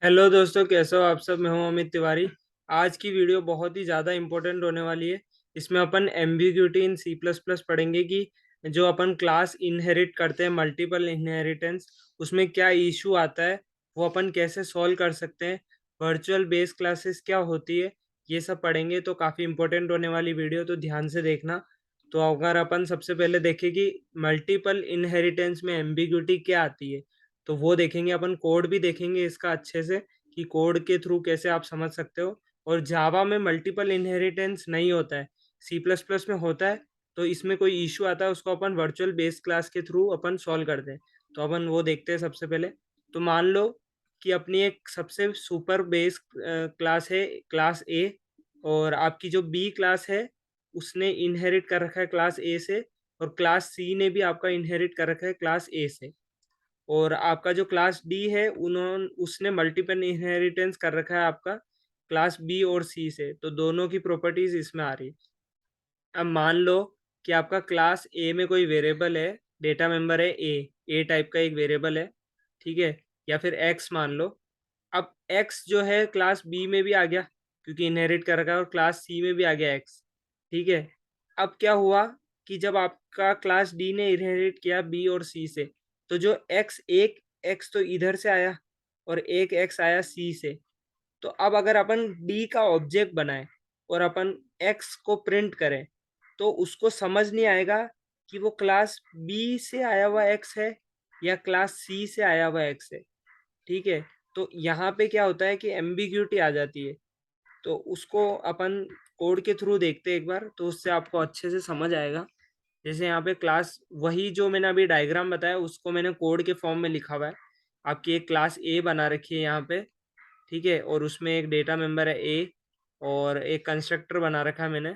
Hello दोस्तों, कैसे हो आप सब। मैं हूं अमित तिवारी। आज की वीडियो बहुत ही ज़्यादा इंपॉर्टेंट होने वाली है। इसमें अपन एम्बिग्यूटी इन सी प्लस प्लस पढ़ेंगे कि जो अपन क्लास इनहेरिट करते हैं, मल्टीपल इनहेरिटेंस, उसमें क्या इशू आता है, वो अपन कैसे सॉल्व कर सकते हैं, वर्चुअल बेस क्लासेस क्या होती है, ये सब पढ़ेंगे। तो काफ़ी इंपॉर्टेंट होने वाली वीडियो, तो ध्यान से देखना। तो अगर अपन सबसे पहले देखें कि मल्टीपल इनहेरिटेंस में एम्बिग्यूटी क्या आती है, तो वो देखेंगे। अपन कोड भी देखेंगे इसका अच्छे से कि कोड के थ्रू कैसे आप समझ सकते हो। और जावा में मल्टीपल इनहेरिटेंस नहीं होता है, सी प्लस प्लस में होता है। तो इसमें कोई इशू आता है, उसको अपन वर्चुअल बेस क्लास के थ्रू अपन सॉल्व करते हैं। तो अपन वो देखते हैं सबसे पहले। तो मान लो कि अपनी एक सबसे सुपर बेस क्लास है, क्लास ए। और आपकी जो बी क्लास है उसने इनहेरिट कर रखा है क्लास ए से, और क्लास सी ने भी आपका इनहेरिट कर रखा है क्लास ए से। और आपका जो क्लास डी है उसने मल्टीपल इनहेरिटेंस कर रखा है आपका क्लास बी और सी से। तो दोनों की प्रॉपर्टीज इसमें आ रही है। अब मान लो कि आपका क्लास ए में कोई वेरिएबल है, डेटा मेंबर है ए टाइप का एक वेरिएबल है, ठीक है, या फिर एक्स मान लो। अब एक्स जो है क्लास बी में भी आ गया, क्योंकि इनहेरिट कर रखा है, और क्लास सी में भी आ गया एक्स, ठीक है। अब क्या हुआ कि जब आपका क्लास डी ने इनहेरिट किया बी और सी से, तो जो एक्स, एक एक्स तो इधर से आया और एक एक्स आया सी से। तो अब अगर अपन डी का ऑब्जेक्ट बनाए और अपन एक्स को प्रिंट करें, तो उसको समझ नहीं आएगा कि वो क्लास बी से आया हुआ एक्स है या क्लास सी से आया हुआ एक्स है, ठीक है। तो यहाँ पे क्या होता है कि एम्बिग्यूटी आ जाती है। तो उसको अपन कोड के थ्रू देखते हैं एक बार, तो उससे आपको अच्छे से समझ आएगा। जैसे यहाँ पे क्लास, वही जो मैंने अभी डायग्राम बताया उसको मैंने कोड के फॉर्म में लिखा हुआ है। आपकी एक क्लास ए बना रखी है यहाँ पे, ठीक है, और उसमें एक डेटा मेंबर है ए, और एक कंस्ट्रक्टर बना रखा है मैंने,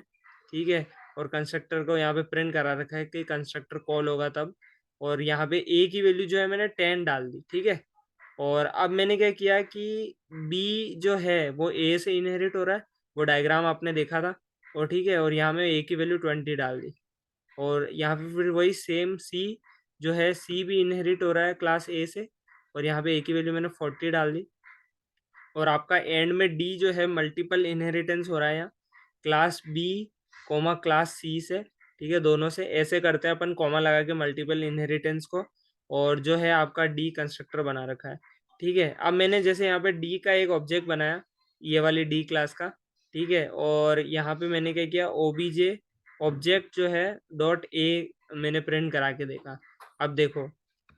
ठीक है। और कंस्ट्रक्टर को यहाँ पे प्रिंट करा रखा है कि कंस्ट्रक्टर कॉल होगा तब। और यहाँ पे ए की वैल्यू जो है मैंने 10 डाल दी, ठीक है। और अब मैंने क्या किया कि बी जो है वो ए से इनहेरिट हो रहा है, वो डायग्राम आपने देखा था। और ठीक है, और यहाँ में ए की वैल्यू 20 डाल दी। और यहाँ पे फिर वही सेम सी जो है, सी भी इनहेरिट हो रहा है क्लास ए से, और यहाँ पे ए की वैल्यू मैंने 40 डाल दी। और आपका एंड में डी जो है मल्टीपल इनहेरिटेंस हो रहा है यहाँ, class B comma class C से, ठीक है। दोनों से ऐसे करते हैं अपन कॉमा लगा के मल्टीपल इनहेरिटेंस को। और जो है आपका डी कंस्ट्रक्टर बना रखा है, ठीक है। अब मैंने जैसे यहाँ पे डी का एक ऑब्जेक्ट बनाया, ये वाली डी क्लास का, ठीक है। और यहाँ पे मैंने क्या किया, ओबीजे ऑब्जेक्ट जो है डॉट ए मैंने प्रिंट करा के देखा। अब देखो,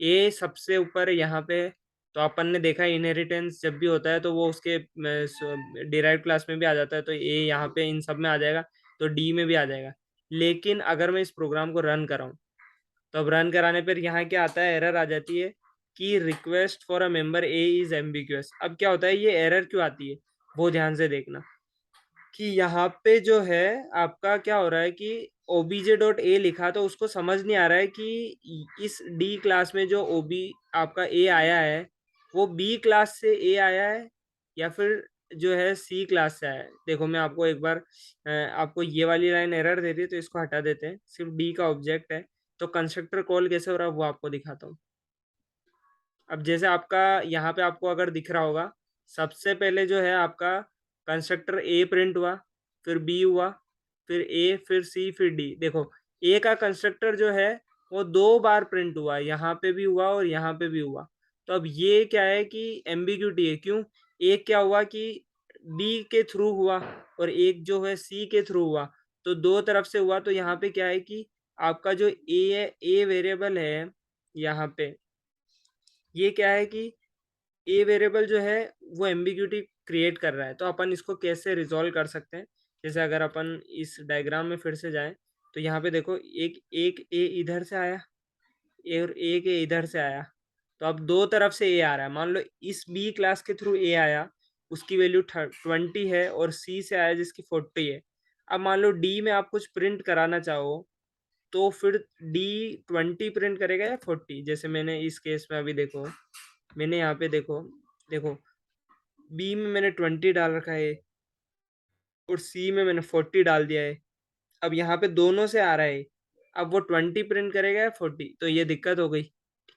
ए सबसे ऊपर यहाँ पे। तो अपन ने देखा इनहेरिटेंस जब भी होता है तो वो उसके डिराइव क्लास में भी आ जाता है, तो ए यहाँ पे इन सब में आ जाएगा, तो डी में भी आ जाएगा। लेकिन अगर मैं इस प्रोग्राम को रन कराऊं, तो अब रन कराने पर यहाँ क्या आता है, एरर आ जाती है कि request for a member A is ambiguous. अब क्या होता है, ये एरर क्यों आती है, वो ध्यान से देखना। कि यहाँ पे जो है आपका क्या हो रहा है कि ओबीजे डॉट ए लिखा, तो उसको समझ नहीं आ रहा है कि इस डी क्लास में जो ओबी आपका ए आया है, वो बी क्लास से ए आया है या फिर जो है सी क्लास से आया है। देखो मैं आपको एक बार आपको ये वाली लाइन एरर दे रही है, तो इसको हटा देते हैं, सिर्फ डी का ऑब्जेक्ट है। तो कंस्ट्रक्टर कॉल कैसे हो रहा है वो आपको दिखाता हूँ। अब जैसे आपका यहाँ पे आपको अगर दिख रहा होगा, सबसे पहले जो है आपका कंस्ट्रक्टर ए प्रिंट हुआ, फिर बी हुआ, फिर ए, फिर सी, फिर डी। देखो, ए का कंस्ट्रक्टर जो है वो 2 बार प्रिंट हुआ, यहाँ पे भी हुआ और यहाँ पे भी हुआ। तो अब ये क्या है कि एम्बिग्यूटी है। क्यों? एक क्या हुआ कि डी के थ्रू हुआ, और एक जो है सी के थ्रू हुआ, तो दो तरफ से हुआ। तो यहाँ पे क्या है कि आपका जो ए वेरिएबल है यहाँ पे, ये क्या है कि ए वेरिएबल जो है वो एम्बिग्यूटी क्रिएट कर रहा है। तो अपन इसको कैसे रिजॉल्व कर सकते हैं, जैसे अगर अपन इस डायग्राम में फिर से जाएं, तो यहाँ पे देखो, एक एक ए इधर से आया, और एक ए इधर से आया। तो अब दो तरफ से ए आ रहा है। मान लो इस बी क्लास के थ्रू ए आया, उसकी वैल्यू 20 है, और सी से आया जिसकी 40 है। अब मान लो डी में आप कुछ प्रिंट कराना चाहो, तो फिर डी 20 प्रिंट करेगा या 40। जैसे मैंने इस केस में अभी देखो, मैंने यहाँ पे देखो, देखो बी में मैंने 20 डाल रखा है और सी में मैंने 40 डाल दिया है। अब यहाँ पे दोनों से आ रहा है, अब वो 20 प्रिंट करेगा या 40, तो ये दिक्कत हो गई,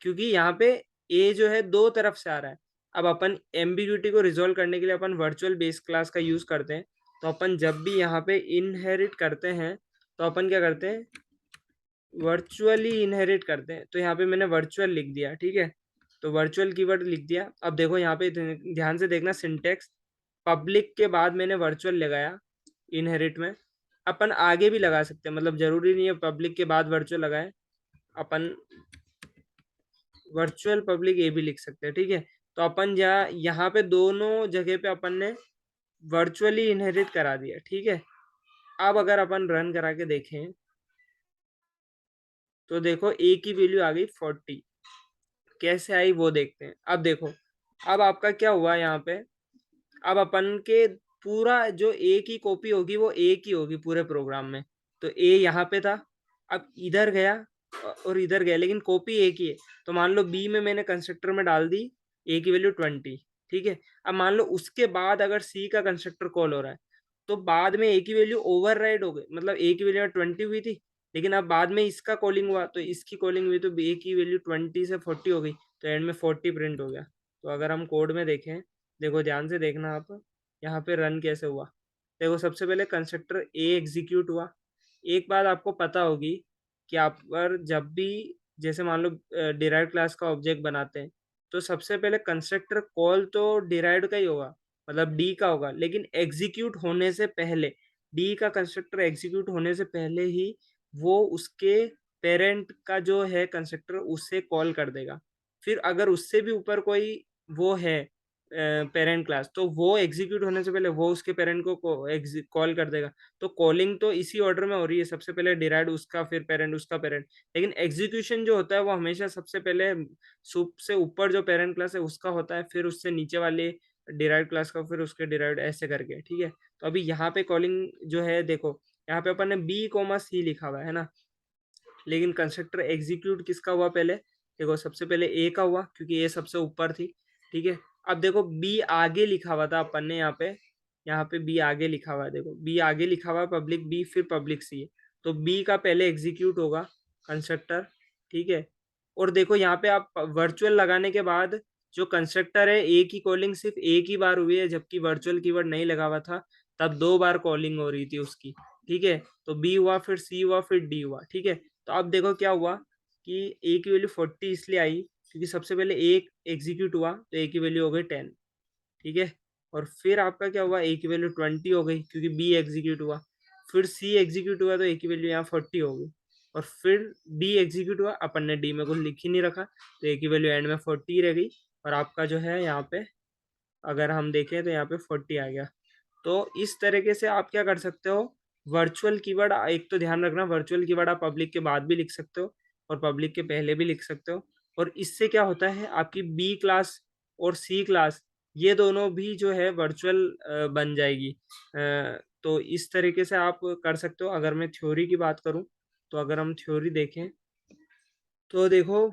क्योंकि यहाँ पे ए जो है दो तरफ से आ रहा है। अब अपन एम्बिग्यूटी को रिजॉल्व करने के लिए अपन वर्चुअल बेस क्लास का यूज करते हैं। तो अपन जब भी यहाँ पे इनहेरिट करते हैं तो अपन क्या करते हैं, वर्चुअली इनहेरिट करते हैं। तो यहाँ पे मैंने वर्चुअल लिख दिया, ठीक है। तो वर्चुअल कीवर्ड लिख दिया। अब देखो यहाँ पे ध्यान से देखना सिंटेक्स, पब्लिक के बाद मैंने वर्चुअल लगाया इनहेरिट में। अपन आगे भी लगा सकते हैं, मतलब जरूरी नहीं है पब्लिक के बाद वर्चुअल लगाए, अपन वर्चुअल पब्लिक ये भी लिख सकते हैं, ठीक है। तो अपन यहाँ पे दोनों जगह पे अपन ने वर्चुअली इनहेरिट करा दिया, ठीक है। अब अगर अपन रन करा के देखें तो देखो ए की वैल्यू आ गई 40। कैसे आई वो देखते हैं। अब देखो, अब आपका क्या हुआ यहाँ पे, अब अपन के पूरा जो ए की कॉपी होगी वो ए की होगी पूरे प्रोग्राम में। तो ए यहाँ पे था, अब इधर गया और इधर गया, लेकिन कॉपी ए की है। तो मान लो बी में मैंने कंस्ट्रक्टर में डाल दी ए की वैल्यू 20, ठीक है। अब मान लो उसके बाद अगर सी का कंस्ट्रक्टर कॉल हो रहा है तो बाद में ए की वैल्यू ओवरराइड हो गई, मतलब ए की वैल्यू 20 हुई थी, लेकिन अब बाद में इसका कॉलिंग हुआ तो इसकी कॉलिंग हुई तो ए की वैल्यू 20 से 40 हो गई, तो एंड में 40 प्रिंट हो गया। तो अगर हम कोड में देखें, देखो ध्यान से देखना आप, यहाँ पे रन कैसे हुआ। देखो सबसे पहले कंस्ट्रक्टर ए एग्जीक्यूट हुआ। एक बात आपको पता होगी कि आप पर जब भी जैसे मान लो डिराइव्ड क्लास का ऑब्जेक्ट बनाते हैं तो सबसे पहले कंस्ट्रक्टर कॉल तो डिराइव्ड का ही होगा, मतलब डी का होगा, लेकिन एग्जीक्यूट होने से पहले, डी का कंस्ट्रक्टर एग्जीक्यूट होने से पहले ही वो उसके पेरेंट का जो है कंस्ट्रक्टर उससे कॉल कर देगा। फिर अगर उससे भी ऊपर कोई वो है पेरेंट क्लास, तो वो एग्जीक्यूट होने से पहले वो उसके पेरेंट को कॉल कर देगा। तो कॉलिंग तो इसी ऑर्डर में हो रही है, सबसे पहले डिराइव्ड उसका, फिर पेरेंट उसका पेरेंट, लेकिन एग्जीक्यूशन जो होता है वो हमेशा सबसे पहले सुप से ऊपर जो पेरेंट क्लास है उसका होता है, फिर उससे नीचे वाले डिराइव्ड क्लास का, फिर उसके डिराइव्ड, ऐसे करके, ठीक है। तो अभी यहाँ पे कॉलिंग जो है देखो, यहाँ पे अपन ने बी कोमा सी लिखा हुआ है ना, लेकिन कंस्ट्रक्टर एग्जीक्यूट किसका हुआ पहले, देखो सबसे पहले ए का हुआ क्योंकि ए सबसे ऊपर थी, ठीक है। अब देखो बी आगे लिखा हुआ था अपन ने यहाँ पे बी आगे लिखा हुआ है, देखो बी आगे लिखा हुआ है, पब्लिक बी फिर पब्लिक सी है। तो बी का पहले एग्जीक्यूट होगा कंस्ट्रक्टर, ठीक है। और देखो यहाँ पे आप वर्चुअल लगाने के बाद जो कंस्ट्रक्टर है ए की कॉलिंग सिर्फ एक ही बार हुई है, जबकि वर्चुअल कीवर्ड नहीं लगा हुआ था, तब 2 बार कॉलिंग हो रही थी उसकी, ठीक है। तो बी हुआ, फिर सी हुआ, फिर डी हुआ, ठीक है। तो अब देखो क्या हुआ कि ए की वैल्यू 40 इसलिए आई क्योंकि सबसे पहले एक एग्जीक्यूट हुआ तो ए की वैल्यू हो गई 10, ठीक है। और फिर आपका क्या हुआ, ए की वैल्यू 20 हो गई क्योंकि बी एग्जीक्यूट हुआ, फिर सी एग्जीक्यूट हुआ तो ए की वैल्यू यहाँ 40 हो गई, और फिर डी एग्जीक्यूट हुआ, अपन ने डी में कुछ लिख ही नहीं रखा तो ए की वैल्यू एंड में 40 रह गई। और आपका जो है यहाँ पे अगर हम देखें तो यहाँ पे 40 आ गया। तो इस तरीके से आप क्या कर सकते हो, वर्चुअल कीवर्ड, एक तो ध्यान रखना वर्चुअल कीवर्ड आप पब्लिक के बाद भी लिख सकते हो और पब्लिक के पहले भी लिख सकते हो। और इससे क्या होता है, आपकी बी क्लास और सी क्लास ये दोनों भी जो है वर्चुअल बन जाएगी। तो इस तरीके से आप कर सकते हो। अगर मैं थ्योरी की बात करूं, तो अगर हम थ्योरी देखें तो देखो,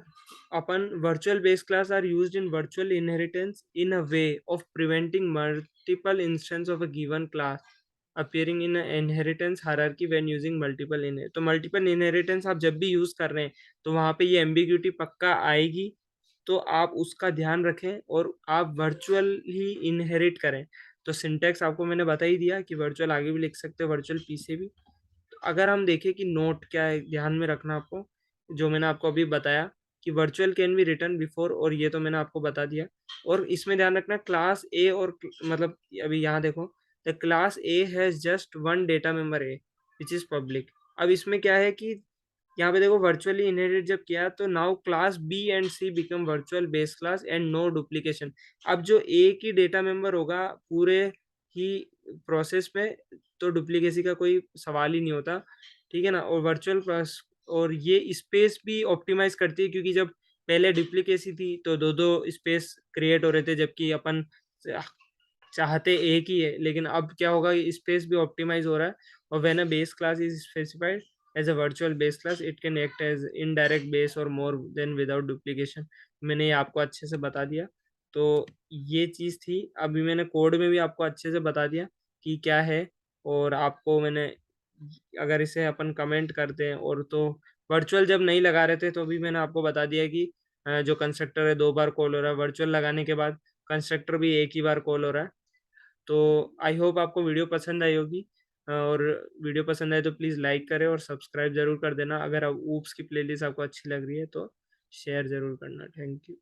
अपन virtual base class are used in virtual inheritance in a way of preventing multiple instance of a given class appearing in inheritance hierarchy when using multiple inheritance. तो मल्टीपल इनहेरिटेंस आप जब भी यूज कर रहे हैं तो वहां पे ये एम्बिग्यूटी पक्का आएगी, तो आप उसका ध्यान रखें और आप वर्चुअल ही इनहेरिट करें। तो सिंटेक्स आपको मैंने बता ही दिया कि वर्चुअल आगे भी लिख सकते हो, वर्चुअल पीछे भी। अगर हम देखें कि नोट क्या है, ध्यान में रखना आपको, जो मैंने आपको अभी बताया कि virtual can be return before, और ये तो मैंने आपको बता दिया। और इसमें ध्यान रखना क्लास ए और मतलब अभी यहाँ देखो, the class A has just one data member A which is public. अब इसमें क्या है कि यहाँ पे देखो वर्चुअली इनहेरिट जब किया तो now class B and C become virtual base class and no duplication. अब जो ए की डेटा मेंबर होगा पूरे ही प्रोसेस में, तो डुप्लीकेसी का कोई सवाल ही नहीं होता, ठीक है ना। और वर्चुअल क्लास, और ये स्पेस भी ऑप्टिमाइज करती है क्योंकि जब पहले डुप्लीकेसी थी तो दो दो स्पेस क्रिएट हो रहे थे, जबकि अपन चाहते एक ही है, लेकिन अब क्या होगा, स्पेस भी ऑप्टिमाइज हो रहा है। और when a base class is specified as a virtual base class it can act as indirect base और मोर देन विदाउट डुप्लीकेशन। मैंने ये आपको अच्छे से बता दिया। तो ये चीज़ थी, अभी मैंने कोड में भी आपको अच्छे से बता दिया कि क्या है। और आपको मैंने, अगर इसे अपन कमेंट करते हैं, और तो वर्चुअल जब नहीं लगा रहे थे तो भी मैंने आपको बता दिया कि जो कंस्ट्रक्टर है 2 बार कॉल हो रहा है, वर्चुअल लगाने के बाद कंस्ट्रक्टर भी एक ही बार कॉल हो रहा है। तो आई होप आपको वीडियो पसंद आई होगी, और वीडियो पसंद आए तो प्लीज़ लाइक करें और सब्सक्राइब ज़रूर कर देना। अगर ऊप्स की प्लेलिस्ट आपको अच्छी लग रही है तो शेयर ज़रूर करना। Thank you.